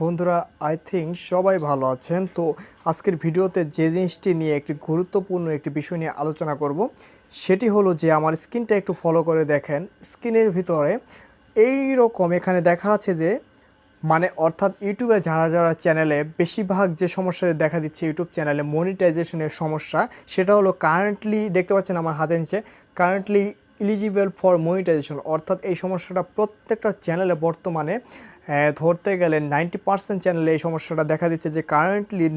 বন্ধুরা I think সবাই ভালো আছেন। তো আজকের ভিডিওতে যে জিনিসটি নিয়ে একটি গুরুত্বপূর্ণ একটি বিষয় নিয়ে আলোচনা করব সেটি হলো যে আমার স্ক্রিনটা একটু ফলো করে দেখেন। স্ক্রিনের ভিতরে এই রকম এখানে দেখা আছে যে অর্থাৎ ইউটিউবে যারা যারা চ্যানেলে বেশিরভাগ যে সমস্যা দেখা দিচ্ছে ইউটিউব চ্যানেলে মনিটাইজেশনের সমস্যা, সেটা হলো কারেন্টলি দেখতে পাচ্ছেন আমার হাতে নিচে কারেন্টলি এলিজিবল ফর মনিটাইজেশন। অর্থাৎ এই সমস্যাটা প্রত্যেকটা চ্যানেলে বর্তমানে ধরতে গেলে 90% চ্যানেলে এই সমস্যাটা দেখা দিচ্ছে যে কারেন্টলি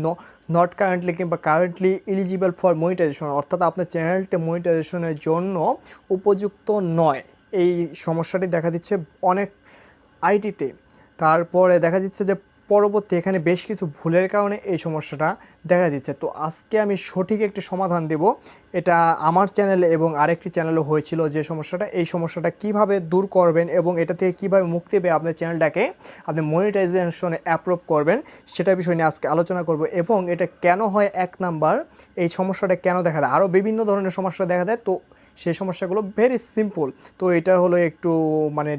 নট কারেন্টলি কিংবা কারেন্টলি এলিজিবল ফর মনিটাইজেশন, অর্থাৎ আপনার চ্যানেলটা মনিটাইজেশনের জন্য উপযুক্ত নয়। এই সমস্যাটি দেখা দিচ্ছে অনেক আইটিতে। তারপরে দেখা দিচ্ছে যে পরবর্তী এখানে বেশ কিছু ভুলের কারণে এই সমস্যাটা দেখা দিচ্ছে। তো আজকে আমি সঠিক একটি সমাধান দেব। এটা আমার চ্যানেলে এবং আরেকটি চ্যানেলে হয়েছিল যে সমস্যাটা, এই সমস্যাটা কিভাবে দূর করবেন এবং এটা থেকে কীভাবে মুক্তি পেয়ে আপনার চ্যানেলটাকে আপনি মনিটাইজেশনে অ্যাপ্রুভ করবেন সেটা বিষয় নিয়ে আজকে আলোচনা করব। এবং এটা কেন হয়, এক নাম্বার এই সমস্যাটা কেন দেখা দেয়, আরও বিভিন্ন ধরনের সমস্যা দেখা দেয়। তো সেই সমস্যাগুলো ভেরি সিম্পল। তো এটা হলো একটু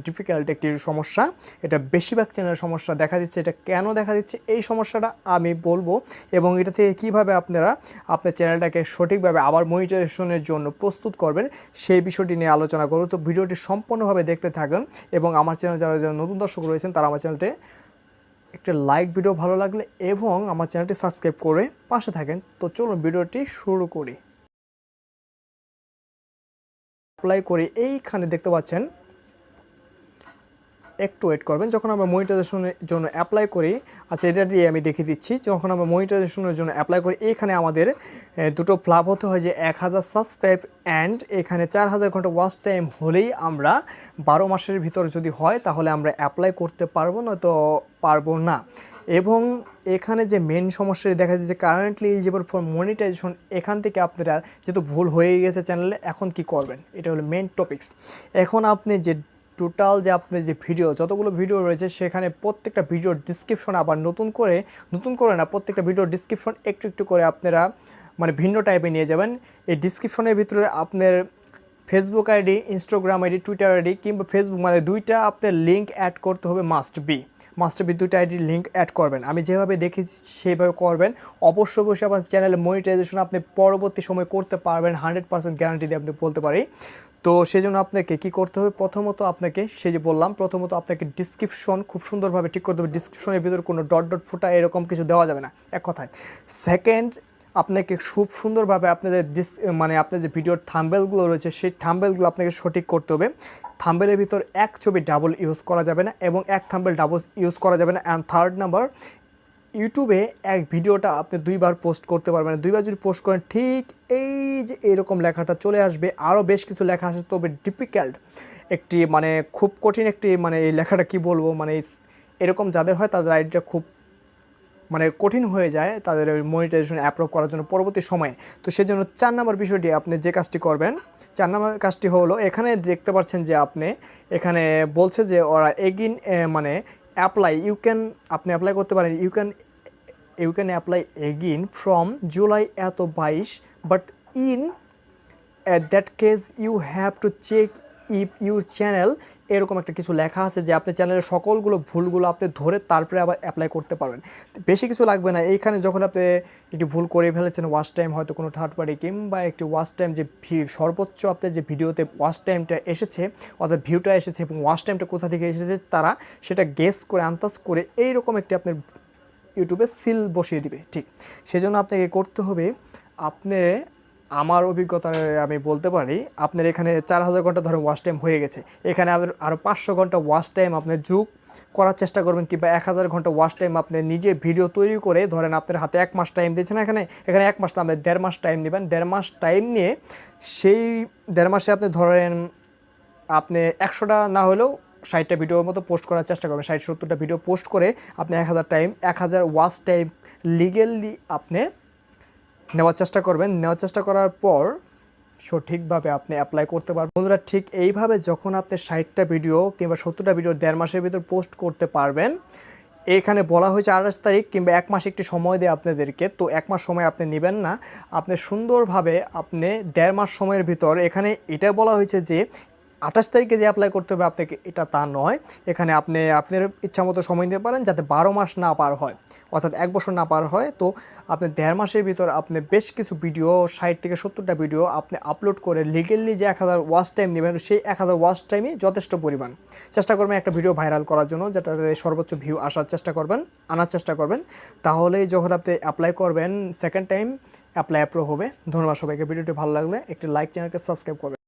ডিফিকাল্ট একটি সমস্যা, এটা বেশিরভাগ চ্যানেলের সমস্যা দেখা দিচ্ছে। এটা কেন দেখা দিচ্ছে এই সমস্যাটা আমি বলবো এবং এটা থেকে কীভাবে আপনারা আপনার চ্যানেলটাকে সঠিকভাবে আবার মনিটাইজেশনের জন্য প্রস্তুত করবেন সেই বিষয়টি নিয়ে আলোচনা করব। তো ভিডিওটি সম্পূর্ণভাবে দেখতে থাকুন এবং আমার চ্যানেল যারা যারা নতুন দর্শক রয়েছেন তারা আমার চ্যানেলটি একটা লাইক, ভিডিও ভালো লাগলে এবং আমার চ্যানেলটি সাবস্ক্রাইব করে পাশে থাকেন। তো চলুন ভিডিওটি শুরু করি। অ্যাপ্লাই করি এইখানে দেখতে পাচ্ছেন, একটু ওয়েট করবেন। যখন আমরা মনিটাইজেশনের জন্য অ্যাপ্লাই করি, আচ্ছা এটা দিয়ে আমি দেখিয়ে দিচ্ছি। যখন আমরা মনিটাইজেশনের জন্য অ্যাপ্লাই করি এইখানে আমাদের দুটো ফ্ল্যাপ হতে হয় যে 1000 সাবস্ক্রাইব অ্যান্ড এখানে 4000 ঘন্টা ওয়াচ টাইম হলেই আমরা 12 মাসের ভিতর যদি হয় তাহলে আমরা অ্যাপ্লাই করতে পারবো, না তো পারবো না। এবং এখানে যে মেন সমস্যাটি দেখা যাচ্ছে কারেন্টলি এলিজিবল ফর মনিটাইজেশন, এখান থেকে আপনারা যেহেতু ভুল হয়ে গেছে চ্যানেলে, এখন কি করবেন এটা হলো মেন টপিকস। এখন আপনি যে টোটাল যে আপনার যে ভিডিও যতগুলো ভিডিও রয়েছে সেখানে প্রত্যেকটা ভিডিওর ডিসক্রিপশন আবার নতুন করে না, প্রত্যেকটা ভিডিওর ডিসক্রিপশন একটু একটু করে আপনারা ভিন্ন টাইপে নিয়ে যাবেন। এই ডিসক্রিপশনের ভিতরে আপনার Facebook ID, Instagram ID, Twitter ID কিংবা ফেসবুক দুইটা আপনার লিঙ্ক অ্যাড করতে হবে, মাস্ট বি দুইটা আইডির লিঙ্ক অ্যাড করবেন। আমি যেভাবে দেখি সেইভাবে করবেন। অবশ্যই আমার চ্যানেলে মনিটাইজেশন আপনি পরবর্তী সময় করতে পারবেন 100% গ্যারান্টি দিয়ে আপনি বলতে পারি। তো সেই জন্য আপনাকে কী করতে হবে, প্রথমত আপনাকে সেই যে বললাম, প্রথমত আপনাকে ডিসক্রিপশন খুব সুন্দরভাবে ঠিক করতে হবে। ডিসক্রিপশনের ভিতরে কোনো ডট ডট ফুটা এরকম কিছু দেওয়া যাবে না, এক কথায়। সেকেন্ড, আপনাকে খুব সুন্দরভাবে আপনাদের আপনার যে ভিডিওর থাম্বনেলগুলো রয়েছে সেই থাম্বনেলগুলো আপনাকে সঠিক করতে হবে। থাম্বনেলের ভিতর এক ছবি ডাবল ইউজ করা যাবে না এবং এক থাম্বনেল ডাবল ইউজ করা যাবে না। অ্যান্ড থার্ড নাম্বার, ইউটিউবে এক ভিডিওটা আপনি দুইবার পোস্ট করতে পারবেন। দুইবার যদি পোস্ট করেন ঠিক এই যে এরকম লেখাটা চলে আসবে, আরও বেশ কিছু লেখা আসে। তবে ডিফিকাল্ট একটি খুব কঠিন একটি এই লেখাটা কি বলবো, এরকম যাদের হয় তাদের আইডিটা খুব কঠিন হয়ে যায় তাদের মনিটাইজেশন অ্যাপ্রুভ করার জন্য পরবর্তী সময়ে। তো সেই জন্য 4 নম্বর বিষয়টি আপনি যে কাজটি করবেন, 4 নম্বর কাজটি হলো, এখানে দেখতে পাচ্ছেন যে আপনি এখানে বলছে যে ওরা এগিন অ্যাপ্লাই আপনি অ্যাপ্লাই করতে পারেন। You can apply again from July 22, but in that case you have to check if your channel, এরকম একটা কিছু লেখা আছে যে আপনি চ্যানেলের সকলগুলো ভুলগুলো আপনি ধরে তারপরে আবার অ্যাপ্লাই করতে পারবেন। বেশি কিছু লাগবে না। এইখানে যখন আপনি একটি ভুল করে ফেলেছেন, ওয়াচ টাইম হয়তো কোনো থার্ড পার্টি কিংবা একটি ওয়াচ টাইম যে সর্বোচ্চ আপনার যে ভিডিওতে ওয়াচ টাইমটা এসেছে অর্থাৎ ভিউটা এসেছে এবং ওয়াচ টাইমটা কোথা থেকে এসেছে তারা সেটা গেস করে আন্দাজ করে এইরকম একটি আপনার ইউটিউবে সিল বসিয়ে দিবে। ঠিক সেজন্য আপনাকে করতে হবে, আপনি আমার অভিজ্ঞতায় আমি বলতে পারি আপনার এখানে 4000 ঘন্টা ধরে ওয়াচ টাইম হয়ে গেছে, এখানে আরও 500 ঘন্টা ওয়াচ টাইম আপনি যোগ করার চেষ্টা করবেন কিংবা 1000 ঘন্টা ওয়াচ টাইম আপনি নিজে ভিডিও তৈরি করে, ধরেন আপনার হাতে 1 মাস টাইম দিয়েছেন, এখানে 1 মাস না, আপনি 1.5 মাস টাইম নেবেন। 1.5 মাস টাইম নিয়ে সেই 1.5 মাসে আপনি ধরেন আপনি 100টা না হলেও 60টা ভিডিওর মতো পোস্ট করার চেষ্টা করবেন। 60-70টা ভিডিও পোস্ট করে আপনি 1000 ওয়াচ টাইম লিগেলি আপনি নেওয়ার চেষ্টা করবেন। নেওয়ার চেষ্টা করার পর সঠিকভাবে আপনি অ্যাপ্লাই করতে পারবেন। বন্ধুরা ঠিক এইভাবে যখন আপনি 60টা ভিডিও কিংবা 70টা ভিডিও 1.5 মাসের ভিতর পোস্ট করতে পারবেন, এখানে বলা হয়েছে 28 তারিখ কিংবা 1 মাস একটি সময় দেয় আপনাদেরকে। তো 1 মাস সময় আপনি নেবেন না, আপনি সুন্দরভাবে আপনি 1.5 মাস সময়ের ভিতর, এখানে এটা বলা হয়েছে যে 28 তারিখে যে অ্যাপ্লাই করতে হবে আপনাকে এটা তা নয়। এখানে আপনি আপনার ইচ্ছা মতো সময় দিতে পারেন যাতে 12 মাস না পার হয়, অর্থাৎ 1 বছর না পার হয়। তো আপনি 1.5 মাসের ভিতর আপনি বেশ কিছু ভিডিও 60 থেকে 70টা ভিডিও আপনি আপলোড করে লিগেলি যে 1000 ওয়াচ টাইম নেবেন সেই 1000 ওয়াচ টাইমই যথেষ্ট পরিমাণ। চেষ্টা করবেন একটা ভিডিও ভাইরাল করার জন্য, যেটাতে সর্বোচ্চ ভিউ আনার চেষ্টা করবেন। তাহলেই যখন আপনি অ্যাপ্লাই করবেন সেকেন্ড টাইম অ্যাপ্লাই অ্যাপ্রুভ হবে। ধন্যবাদ সবাইকে। ভিডিওটি ভালো লাগলে একটি লাইক, চ্যানেলকে সাবস্ক্রাইব করবেন।